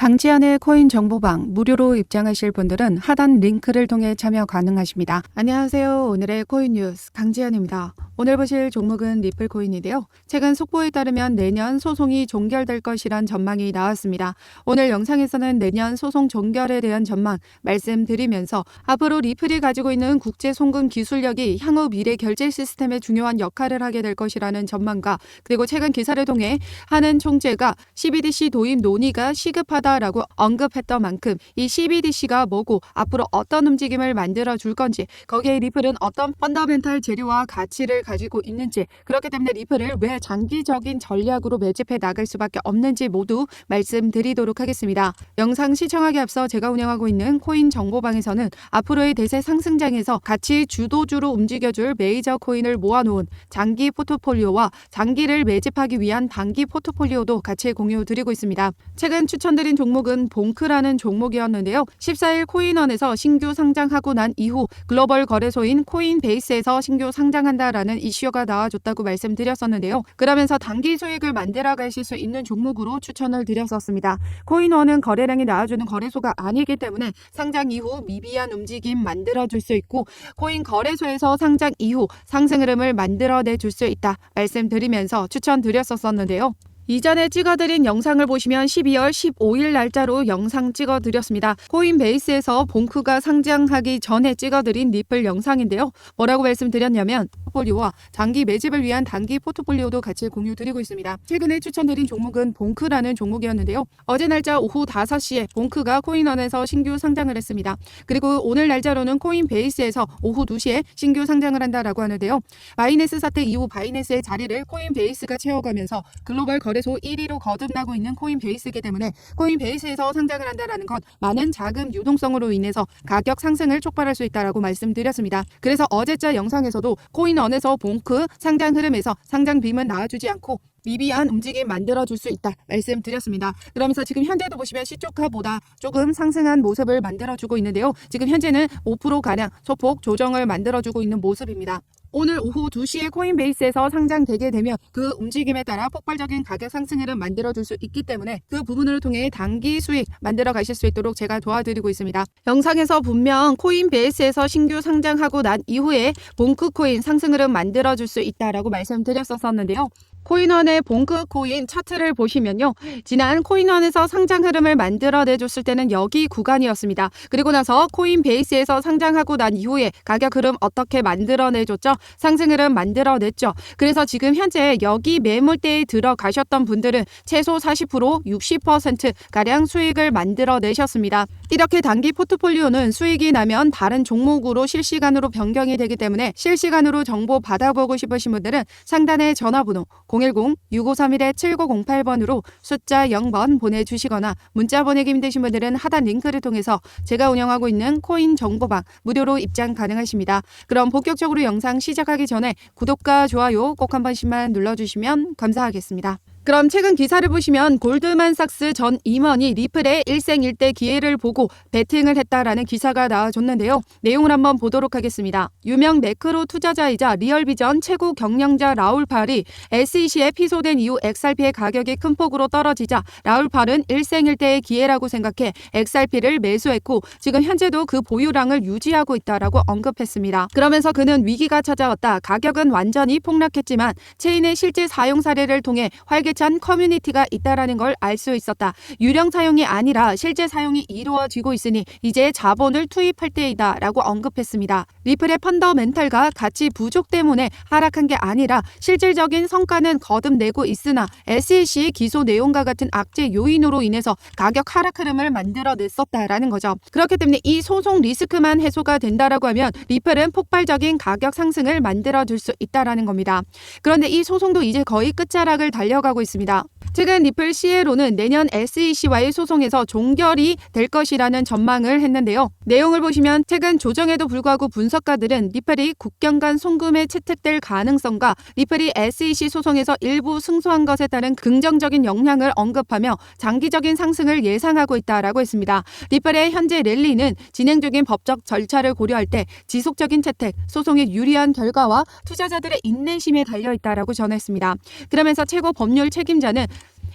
강지한의 코인 정보방 무료로 입장하실 분들은 하단 링크를 통해 참여 가능하십니다. 안녕하세요. 오늘의 코인 뉴스 강지한입니다. 오늘 보실 종목은 리플코인인데요. 최근 속보에 따르면 내년 소송이 종결될 것이란 전망이 나왔습니다. 오늘 영상에서는 내년 소송 종결에 대한 전망 말씀드리면서 앞으로 리플이 가지고 있는 국제 송금 기술력이 향후 미래 결제 시스템에 중요한 역할을 하게 될 것이라는 전망과 그리고 최근 기사를 통해 하는 총재가 CBDC 도입 논의가 시급하다라고 언급했던 만큼 이 CBDC가 뭐고 앞으로 어떤 움직임을 만들어 줄 건지 거기에 리플은 어떤 펀더멘탈 재료와 가치를 가지고 있는지 그렇기 때문에 리플을 왜 장기적인 전략으로 매집해 나갈 수밖에 없는지 모두 말씀드리도록 하겠습니다. 영상 시청하기 앞서 제가 운영하고 있는 코인 정보방에서는 앞으로의 대세 상승장에서 같이 주도주로 움직여줄 메이저 코인을 모아놓은 장기 포트폴리오와 장기를 매집하기 위한 단기 포트폴리오도 같이 공유드리고 있습니다. 최근 추천드린 종목은 봉크라는 종목이었는데요. 14일 코인원에서 신규 상장하고 난 이후 글로벌 거래소인 코인베이스에서 신규 상장한다라는 이슈가 나와줬다고 말씀드렸었는데요. 그러면서 단기 수익을 만들어 가실 수 있는 종목으로 추천을 드렸었습니다. 코인원은 거래량이 나와주는 거래소가 아니기 때문에 상장 이후 미비한 움직임 만들어줄 수 있고 코인 거래소에서 상장 이후 상승 흐름을 만들어내줄 수 있다 말씀드리면서 추천드렸었는데요. 이전에 찍어드린 영상을 보시면 12월 15일 날짜로 영상 찍어드렸습니다. 코인베이스에서 봉크가 상장하기 전에 찍어드린 리플 영상인데요. 뭐라고 말씀드렸냐면 포트폴리오와 장기 매집을 위한 단기 포트폴리오도 같이 공유드리고 있습니다. 최근에 추천드린 종목은 봉크라는 종목이었는데요. 어제 날짜 오후 5시에 봉크가 코인원에서 신규 상장을 했습니다. 그리고 오늘 날짜로는 코인베이스에서 오후 2시에 신규 상장을 한다라고 하는데요. 바이낸스 사태 이후 바이낸스의 자리를 코인베이스가 채워가면서 글로벌 거래소 1위로 거듭나고 있는 코인베이스이기 때문에 코인베이스에서 상장을 한다는 건 많은 자금 유동성으로 인해서 가격 상승을 촉발할 수 있다고 말씀드렸습니다. 그래서 어제자 영상에서도 코인원에서 봉크 상장 흐름에서 상장 빔은 나와주지 않고 미비한 움직임 만들어줄 수 있다 말씀드렸습니다. 그러면서 지금 현재도 보시면 시초카보다 조금 상승한 모습을 만들어주고 있는데요. 지금 현재는 5%가량 소폭 조정을 만들어주고 있는 모습입니다. 오늘 오후 2시에 코인베이스에서 상장되게 되면 그 움직임에 따라 폭발적인 가격 상승을 만들어줄 수 있기 때문에 그 부분을 통해 단기 수익 만들어 가실 수 있도록 제가 도와드리고 있습니다. 영상에서 분명 코인베이스에서 신규 상장하고 난 이후에 봉크코인 상승 흐름 만들어줄 수 있다라고 말씀드렸었는데요. 코인원의 봉크 코인 차트를 보시면요. 지난 코인원에서 상장 흐름을 만들어내줬을 때는 여기 구간이었습니다. 그리고 나서 코인베이스에서 상장하고 난 이후에 가격 흐름 어떻게 만들어내줬죠? 상승 흐름 만들어냈죠. 그래서 지금 현재 여기 매물대에 들어가셨던 분들은 최소 40%, 60%가량 수익을 만들어내셨습니다. 이렇게 단기 포트폴리오는 수익이 나면 다른 종목으로 실시간으로 변경이 되기 때문에 실시간으로 정보 받아보고 싶으신 분들은 상단의 전화번호 010-6531-7908번으로 숫자 0번 보내주시거나 문자 보내기 힘드신 분들은 하단 링크를 통해서 제가 운영하고 있는 코인 정보방 무료로 입장 가능하십니다. 그럼 본격적으로 영상 시작하기 전에 구독과 좋아요 꼭 한 번씩만 눌러주시면 감사하겠습니다. 그럼 최근 기사를 보시면 골드만삭스 전 임원이 리플의 일생일대 기회를 보고 베팅을 했다라는 기사가 나와줬는데요. 내용을 한번 보도록 하겠습니다. 유명 매크로 투자자이자 리얼비전 최고 경영자 라울 팔이 SEC에 피소된 이후 XRP의 가격이 큰 폭으로 떨어지자 라울 팔은 일생일대의 기회라고 생각해 XRP를 매수했고 지금 현재도 그 보유량을 유지하고 있다라고 언급했습니다. 그러면서 그는 위기가 찾아왔다. 가격은 완전히 폭락했지만 체인의 실제 사용 사례를 통해 활기찬 커뮤니티가 있다라는 걸 알 수 있었다. 유령 사용이 아니라 실제 사용이 이루어지고 있으니 이제 자본을 투입할 때이다 라고 언급했습니다. 리플의 펀더멘탈과 가치 부족 때문에 하락한 게 아니라 실질적인 성과는 거듭내고 있으나 SEC 기소 내용과 같은 악재 요인으로 인해서 가격 하락 흐름을 만들어냈었다라는 거죠. 그렇기 때문에 이 소송 리스크만 해소가 된다라고 하면 리플은 폭발적인 가격 상승을 만들어줄 수 있다라는 겁니다. 그런데 이 소송도 이제 거의 끝자락을 달려가고 있습니다. 최근 리플 CLO는 내년 SEC와의 소송에서 종결이 될 것이라는 전망을 했는데요. 내용을 보시면 최근 조정에도 불구하고 분석가들은 리플이 국경 간 송금에 채택될 가능성과 리플이 SEC 소송에서 일부 승소한 것에 따른 긍정적인 영향을 언급하며 장기적인 상승을 예상하고 있다라고 했습니다. 리플의 현재 랠리는 진행 중인 법적 절차를 고려할 때 지속적인 채택, 소송의 유리한 결과와 투자자들의 인내심에 달려있다라고 전했습니다. 그러면서 최고 법률 책임자는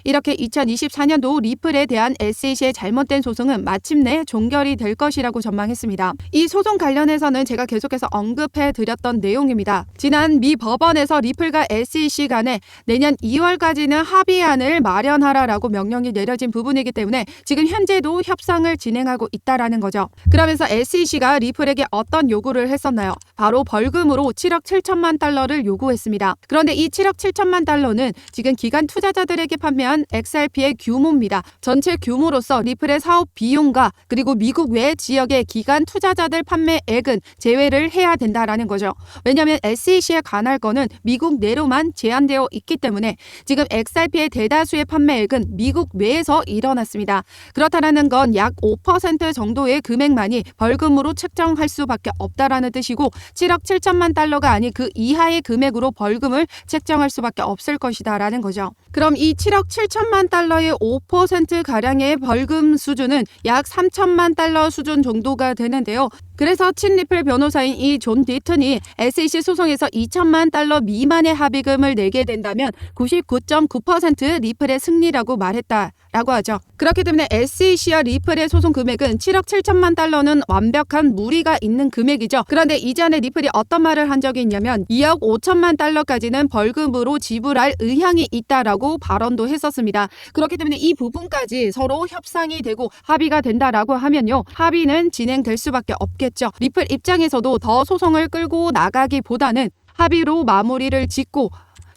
이렇게 2024년도 리플에 대한 SEC의 잘못된 소송은 마침내 종결이 될 것이라고 전망했습니다. 이 소송 관련해서는 제가 계속해서 언급해 드렸던 내용입니다. 지난 미 법원에서 리플과 SEC 간에 내년 2월까지는 합의안을 마련하라라고 명령이 내려진 부분이기 때문에 지금 현재도 협상을 진행하고 있다라는 거죠. 그러면서 SEC가 리플에게 어떤 요구를 했었나요? 바로 벌금으로 7억 7천만 달러를 요구했습니다. 그런데 이 7억 7천만 달러는 지금 기관 투자자들에게 판매한 XRP의 규모입니다. 전체 규모로서 리플의 사업 비용과 그리고 미국 외 지역의 기관 투자자들 판매액은 제외를 해야 된다라는 거죠. 왜냐하면 SEC에 관할 거는 미국 내로만 제한되어 있기 때문에 지금 XRP의 대다수의 판매액은 미국 외에서 일어났습니다. 그렇다라는 건 약 5% 정도의 금액만이 벌금으로 책정할 수밖에 없다라는 뜻이고 7억 7천만 달러가 아닌 그 이하의 금액으로 벌금을 책정할 수밖에 없을 것이다라는 거죠. 그럼 이 7억 7천만 달러의 5%가량의 벌금 수준은 약 3천만 달러 수준 정도가 되는데요. 그래서 친리플 변호사인 이 존 디튼이 SEC 소송에서 2천만 달러 미만의 합의금을 내게 된다면 99.9% 리플의 승리라고 말했다라고 하죠. 그렇기 때문에 SEC와 리플의 소송 금액은 7억 7천만 달러는 완벽한 무리가 있는 금액이죠. 그런데 이전에 리플이 어떤 말을 한 적이 있냐면 2억 5천만 달러까지는 벌금으로 지불할 의향이 있다라고 발언도 했었습니다. 그렇기 때문에 이 부분까지 서로 협상이 되고 합의가 된다라고 하면요. 합의는 진행될 수밖에 없겠죠. 리플 입장에서도 더 소송을 끌고 나가기보다는 합의로 마무리를 짓고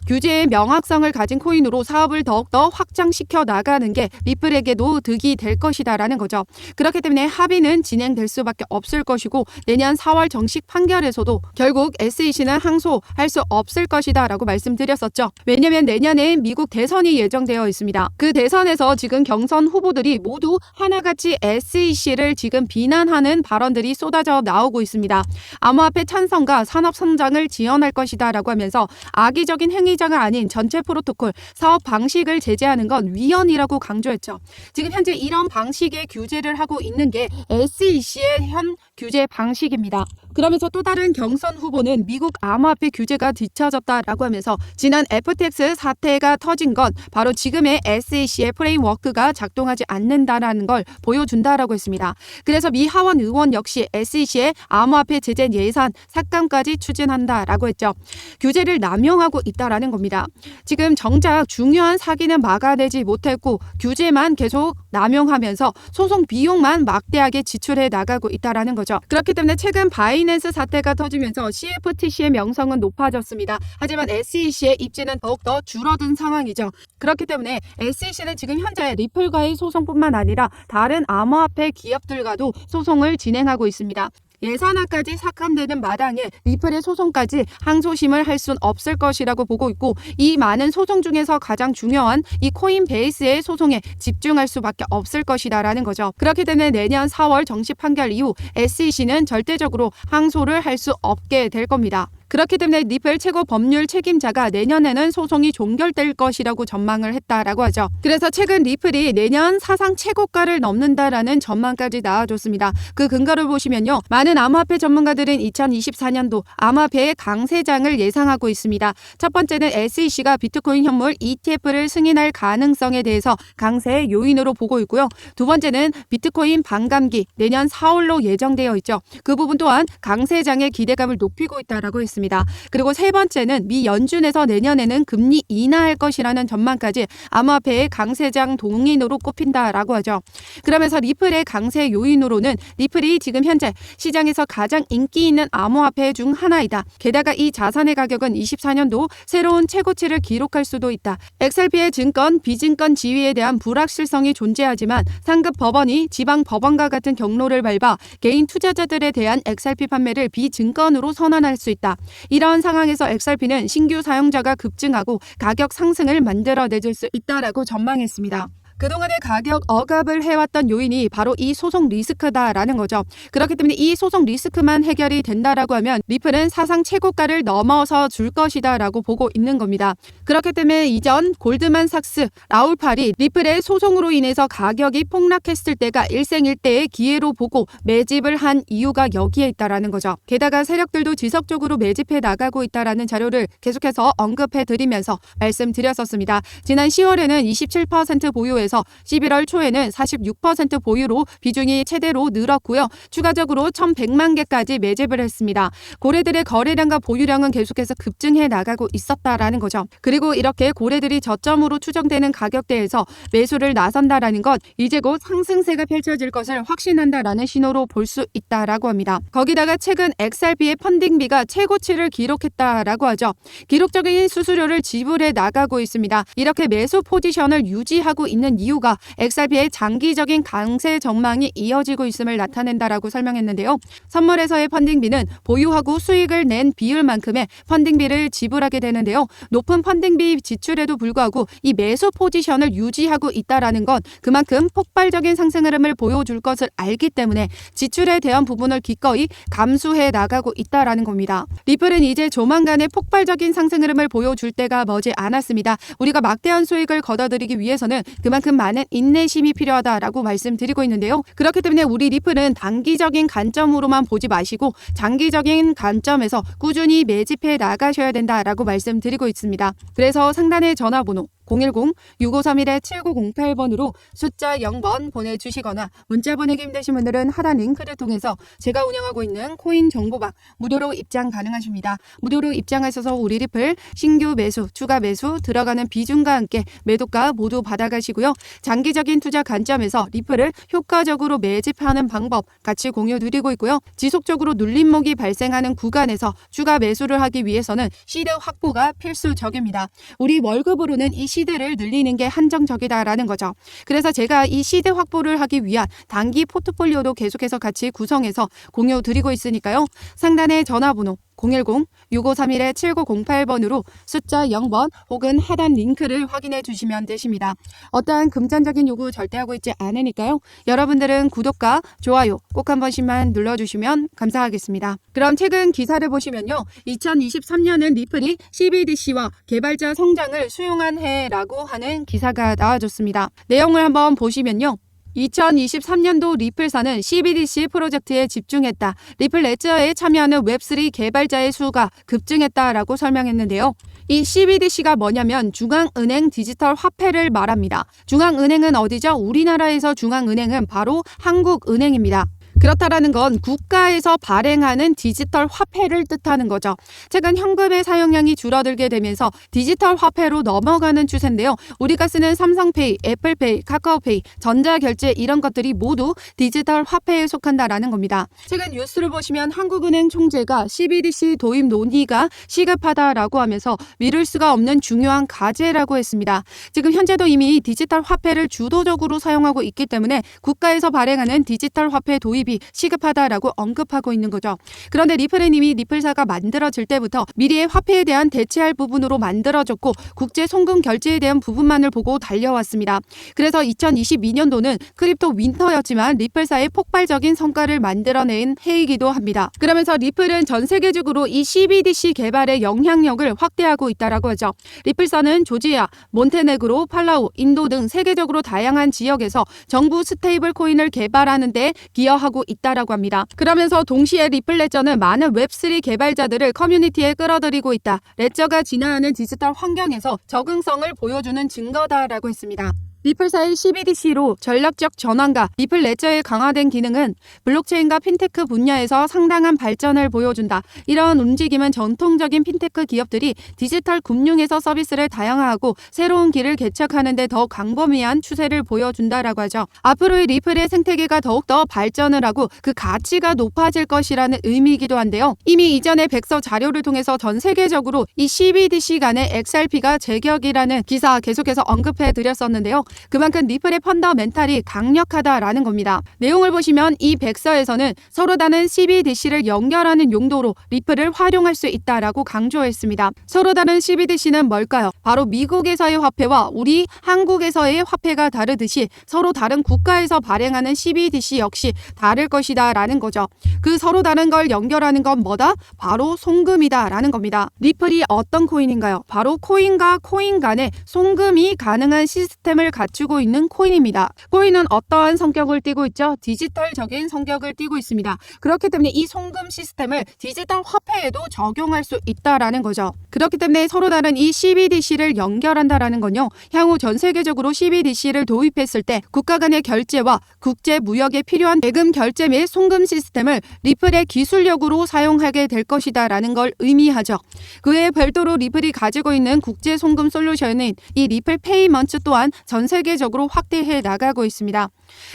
규제의 명확성을 가진 코인으로 사업을 더욱더 확장시켜 나가는 게 리플에게도 득이 될 것이다라는 거죠. 그렇기 때문에 합의는 진행될 수밖에 없을 것이고 내년 4월 정식 판결에서도 결국 SEC는 항소할 수 없을 것이다라고 말씀드렸었죠. 왜냐하면 내년에 미국 대선이 예정되어 있습니다. 그 대선에서 지금 경선 후보들이 모두 하나같이 SEC를 지금 비난하는 발언들이 쏟아져 나오고 있습니다. 암호화폐 찬성과 산업 성장을 지원할 것이다라고 하면서 악의적인 행위 가 아닌 전체 프로토콜 사업 방식을 제재하는 건 위헌이라고 강조했죠. 지금 현재 이런 방식의 규제를 하고 있는 게 SEC의 현 규제 방식입니다. 그러면서 또 다른 경선 후보는 미국 암호화폐 규제가 뒤처졌다라고 하면서 지난 FTX 사태가 터진 건 바로 지금의 SEC의 프레임워크가 작동하지 않는다라는 걸 보여준다라고 했습니다. 그래서 미 하원 의원 역시 SEC의 암호화폐 제재 예산 삭감까지 추진한다라고 했죠. 규제를 남용하고 있다라는 겁니다. 지금 정작 중요한 사기는 막아내지 못했고 규제만 계속 남용하면서 소송 비용만 막대하게 지출해 나가고 있다라는 거죠. 그렇기 때문에 최근 바이낸스 사태가 터지면서 CFTC의 명성은 높아졌습니다. 하지만 SEC의 입지는 더욱더 줄어든 상황이죠. 그렇기 때문에 SEC는 지금 현재 리플과의 소송뿐만 아니라 다른 암호화폐 기업들과도 소송을 진행하고 있습니다. 예산화까지 삭감되는 마당에 리플의 소송까지 항소심을 할 순 없을 것이라고 보고 있고 이 많은 소송 중에서 가장 중요한 이 코인베이스의 소송에 집중할 수밖에 없을 것이다라는 거죠. 그렇기 때문에 내년 4월 정식 판결 이후 SEC는 절대적으로 항소를 할 수 없게 될 겁니다. 그렇기 때문에 리플 최고 법률 책임자가 내년에는 소송이 종결될 것이라고 전망을 했다라고 하죠. 그래서 최근 리플이 내년 사상 최고가를 넘는다라는 전망까지 나와줬습니다. 그 근거를 보시면요. 많은 암호화폐 전문가들은 2024년도 암호화폐의 강세장을 예상하고 있습니다. 첫 번째는 SEC가 비트코인 현물 ETF를 승인할 가능성에 대해서 강세의 요인으로 보고 있고요. 두 번째는 비트코인 반감기 내년 4월로 예정되어 있죠. 그 부분 또한 강세장의 기대감을 높이고 있다라고 했습니다. 그리고 세 번째는 미 연준에서 내년에는 금리 인하할 것이라는 전망까지 암호화폐의 강세장 동인으로 꼽힌다라고 하죠. 그러면서 리플의 강세 요인으로는 리플이 지금 현재 시장에서 가장 인기 있는 암호화폐 중 하나이다. 게다가 이 자산의 가격은 24년도 새로운 최고치를 기록할 수도 있다. XRP의 증권, 비증권 지위에 대한 불확실성이 존재하지만 상급 법원이 지방 법원과 같은 경로를 밟아 개인 투자자들에 대한 XRP 판매를 비증권으로 선언할 수 있다. 이런 상황에서 XRP는 신규 사용자가 급증하고 가격 상승을 만들어내줄 수 있다라고 전망했습니다. 그동안의 가격 억압을 해왔던 요인이 바로 이 소송 리스크다라는 거죠. 그렇기 때문에 이 소송 리스크만 해결이 된다라고 하면 리플은 사상 최고가를 넘어서 줄 것이다라고 보고 있는 겁니다. 그렇기 때문에 이전 골드만삭스, 라울팔이 리플의 소송으로 인해서 가격이 폭락했을 때가 일생일대의 기회로 보고 매집을 한 이유가 여기에 있다라는 거죠. 게다가 세력들도 지속적으로 매집해 나가고 있다라는 자료를 계속해서 언급해 드리면서 말씀드렸었습니다. 지난 10월에는 27% 보유에서 11월 초에는 46% 보유로 비중이 최대로 늘었고요. 추가적으로 1,100만 개까지 매집을 했습니다. 고래들의 거래량과 보유량은 계속해서 급증해 나가고 있었다라는 거죠. 그리고 이렇게 고래들이 저점으로 추정되는 가격대에서 매수를 나선다라는 것, 이제 곧 상승세가 펼쳐질 것을 확신한다라는 신호로 볼 수 있다라고 합니다. 거기다가 최근 XRP의 펀딩비가 최고치를 기록했다라고 하죠. 기록적인 수수료를 지불해 나가고 있습니다. 이렇게 매수 포지션을 유지하고 있는 이유가 XRP의 장기적인 강세 전망이 이어지고 있음을 나타낸다라고 설명했는데요. 선물에서의 펀딩비는 보유하고 수익을 낸 비율만큼의 펀딩비를 지불하게 되는데요. 높은 펀딩비 지출에도 불구하고 이 매수 포지션을 유지하고 있다라는 건 그만큼 폭발적인 상승 흐름을 보여줄 것을 알기 때문에 지출에 대한 부분을 기꺼이 감수해 나가고 있다라는 겁니다. 리플은 이제 조만간에 폭발적인 상승 흐름을 보여줄 때가 머지 않았습니다. 우리가 막대한 수익을 거둬들이기 위해서는 그만큼 많은 인내심이 필요하다라고 말씀드리고 있는데요. 그렇기 때문에 우리 리플은 단기적인 관점으로만 보지 마시고 장기적인 관점에서 꾸준히 매집해 나가셔야 된다라고 말씀드리고 있습니다. 그래서 상단의 전화번호 010-6531-7908번으로 숫자 0번 보내주시거나 문자 보내기 힘드신 분들은 하단 링크를 통해서 제가 운영하고 있는 코인 정보방 무료로 입장 가능하십니다. 무료로 입장하셔서 우리 리플 신규 매수, 추가 매수, 들어가는 비중과 함께 매도가 모두 받아가시고요. 장기적인 투자 관점에서 리플을 효과적으로 매집하는 방법 같이 공유 드리고 있고요. 지속적으로 눌림목이 발생하는 구간에서 추가 매수를 하기 위해서는 시드 확보가 필수적입니다. 우리 월급으로는 이 시드를 늘리는 게 한정적이다라는 거죠. 그래서 제가 이 시드 확보를 하기 위한 단기 포트폴리오도 계속해서 같이 구성해서 공유 드리고 있으니까요. 상단의 전화번호 010-6531-7908번으로 숫자 0번 혹은 하단 링크를 확인해 주시면 되십니다. 어떠한 금전적인 요구 절대 하고 있지 않으니까요. 여러분들은 구독과 좋아요 꼭 한 번씩만 눌러주시면 감사하겠습니다. 그럼 최근 기사를 보시면요. 2023년은 리플이 CBDC와 개발자 성장을 수용한 해라고 하는 기사가 나와줬습니다. 내용을 한번 보시면요. 2023년도 리플사는 CBDC 프로젝트에 집중했다. 리플 레저에 참여하는 웹3 개발자의 수가 급증했다라고 설명했는데요. 이 CBDC가 뭐냐면 중앙은행 디지털 화폐를 말합니다. 중앙은행은 어디죠? 우리나라에서 중앙은행은 바로 한국은행입니다. 그렇다라는 건 국가에서 발행하는 디지털 화폐를 뜻하는 거죠. 최근 현금의 사용량이 줄어들게 되면서 디지털 화폐로 넘어가는 추세인데요. 우리가 쓰는 삼성페이, 애플페이, 카카오페이, 전자결제 이런 것들이 모두 디지털 화폐에 속한다라는 겁니다. 최근 뉴스를 보시면 한국은행 총재가 CBDC 도입 논의가 시급하다라고 하면서 미룰 수가 없는 중요한 과제라고 했습니다. 지금 현재도 이미 디지털 화폐를 주도적으로 사용하고 있기 때문에 국가에서 발행하는 디지털 화폐 도입이 시급하다라고 언급하고 있는 거죠. 그런데 리플은 이미 리플사가 만들어질 때부터 미래의 화폐에 대한 대체할 부분으로 만들어졌고 국제 송금 결제에 대한 부분만을 보고 달려왔습니다. 그래서 2022년도는 크립토 윈터였지만 리플사의 폭발적인 성과를 만들어낸 해이기도 합니다. 그러면서 리플은 전 세계적으로 이 CBDC 개발의 영향력을 확대하고 있다라고 하죠. 리플사는 조지아, 몬테네그로, 팔라우, 인도 등 세계적으로 다양한 지역에서 정부 스테이블 코인을 개발하는 데 기여하고 있다라고 합니다. 그러면서 동시에 리플 레저는 많은 웹3 개발자들을 커뮤니티에 끌어들이고 있다. 레저가 진화하는 디지털 환경에서 적응성을 보여주는 증거다라고 했습니다. 리플사의 CBDC로 전략적 전환과 리플 레저의 강화된 기능은 블록체인과 핀테크 분야에서 상당한 발전을 보여준다. 이런 움직임은 전통적인 핀테크 기업들이 디지털 금융에서 서비스를 다양화하고 새로운 길을 개척하는 데 더 광범위한 추세를 보여준다라고 하죠. 앞으로의 리플의 생태계가 더욱더 발전을 하고 그 가치가 높아질 것이라는 의미이기도 한데요. 이미 이전에 백서 자료를 통해서 전 세계적으로 이 CBDC 간의 XRP가 제격이라는 기사 계속해서 언급해 드렸었는데요. 그만큼 리플의 펀더멘탈이 강력하다라는 겁니다. 내용을 보시면 이 백서에서는 서로 다른 CBDC를 연결하는 용도로 리플을 활용할 수 있다라고 강조했습니다. 서로 다른 CBDC는 뭘까요? 바로 미국에서의 화폐와 우리 한국에서의 화폐가 다르듯이 서로 다른 국가에서 발행하는 CBDC 역시 다를 것이다 라는 거죠. 그 서로 다른 걸 연결하는 건 뭐다? 바로 송금이다 라는 겁니다. 리플이 어떤 코인인가요? 바로 코인과 코인 간의 송금이 가능한 시스템을 갖추고 있는 코인입니다. 코인은 어떠한 성격을 띠고 있죠? 디지털적인 성격을 띠고 있습니다. 그렇기 때문에 이 송금 시스템을 디지털 화폐에도 적용할 수 있다라는 거죠. 그렇기 때문에 서로 다른 이 CBDC를 연결한다라는 건요. 향후 전 세계적으로 CBDC를 도입했을 때 국가 간의 결제와 국제 무역에 필요한 대금 결제 및 송금 시스템을 리플의 기술력으로 사용하게 될 것이다라는 걸 의미하죠. 그 외에 별도로 리플이 가지고 있는 국제 송금 솔루션인 이 리플 페이먼트 또한 전 세계적으로 확대해 나가고 있습니다.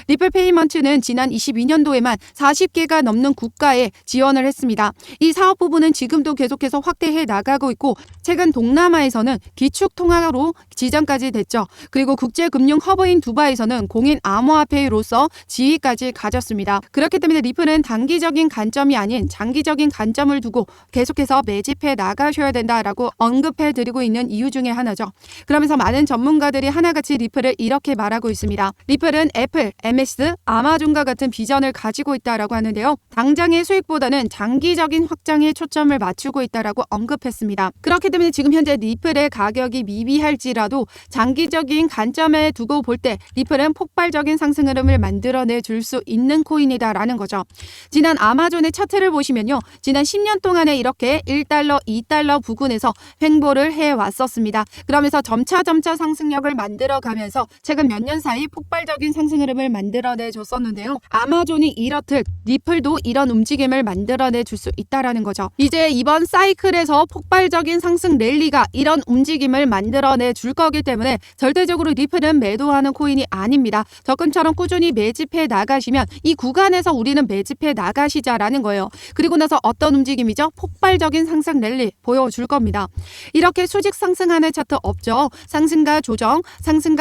리플 페이먼트는 지난 22년도에만 40개가 넘는 국가에 지원을 했습니다. 이 사업 부분은 지금도 계속해서 확대해 나가고 있고 최근 동남아에서는 기축통화로 지정까지 됐죠. 그리고 국제금융 허브인 두바이에서는 공인 암호화폐로서 지위까지 가졌습니다. 그렇기 때문에 리플은 단기적인 관점이 아닌 장기적인 관점을 두고 계속해서 매집해 나가셔야 된다라고 언급해 드리고 있는 이유 중에 하나죠. 그러면서 많은 전문가들이 하나같이 리플을 이렇게 말하고 있습니다. 리플은 애플, MS, 아마존과 같은 비전을 가지고 있다라고 하는데요. 당장의 수익보다는 장기적인 확장에 초점을 맞추고 있다라고 언급했습니다. 그렇기 때문에 지금 현재 리플의 가격이 미비할지라도 장기적인 관점에 두고 볼 때 리플은 폭발적인 상승 흐름을 만들어내 줄 수 있는 코인이다라는 거죠. 지난 아마존의 차트를 보시면요. 지난 10년 동안에 이렇게 1달러, 2달러 부근에서 횡보를 해왔었습니다. 그러면서 점차 상승력을 만들어가면서 최근 몇 년 사이 폭발적인 상승 흐름을 만들어내 줬었는데요. 아마존이 이렇듯 리플도 이런 움직임을 만들어내 줄 수 있다라는 거죠. 이제 이번 사이클에서 폭발적인 상승 랠리가 이런 움직임을 만들어내 줄 거기 때문에 절대적으로 리플은 매도하는 코인이 아닙니다. 접근처럼 꾸준히 매집해 나가시면 이 구간에서 우리는 매집해 나가시자라는 거예요. 그리고 나서 어떤 움직임이죠? 폭발적인 상승 랠리 보여줄 겁니다. 이렇게 수직 상승하는 차트 없죠. 상승과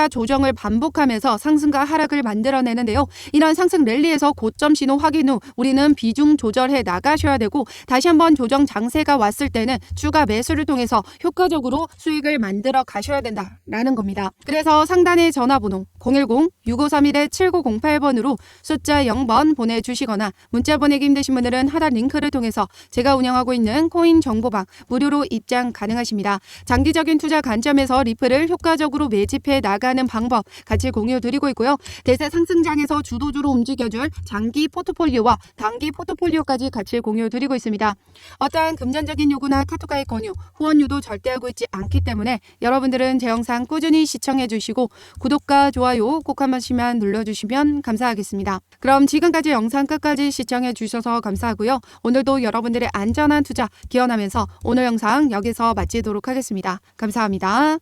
조정을 반복하면서 상승과 하락을 만들어내는데요. 이런 상승 랠리에서 고점 신호 확인 후 우리는 비중 조절해 나가셔야 되고 다시 한번 조정 장세가 왔을 때는 추가 매수를 통해서 효과적으로 수익을 만들어 가셔야 된다라는 겁니다. 그래서 상단의 전화번호 010-6531-7908번으로 숫자 0번 보내주시거나 문자 보내기 힘드신 분들은 하단 링크를 통해서 제가 운영하고 있는 코인 정보방 무료로 입장 가능하십니다. 장기적인 투자 관점에서 리플을 효과적으로 매집해 나가는 방법 같이 공유 드리고 있고요. 대세 상승장에서 주도주로 움직여줄 장기 포트폴리오와 단기 포트폴리오까지 같이 공유 드리고 있습니다. 어떠한 금전적인 요구나 카톡과의 권유, 후원유도 절대 하고 있지 않기 때문에 여러분들은 제 영상 꾸준히 시청해 주시고 구독과 좋아요 꼭 한 번씩만 눌러주시면 감사하겠습니다. 그럼 지금까지 영상 끝까지 시청해 주셔서 감사하고요. 오늘도 여러분들의 안전한 투자 기원하면서 오늘 영상 여기서 마치도록 하겠습니다. 감사합니다.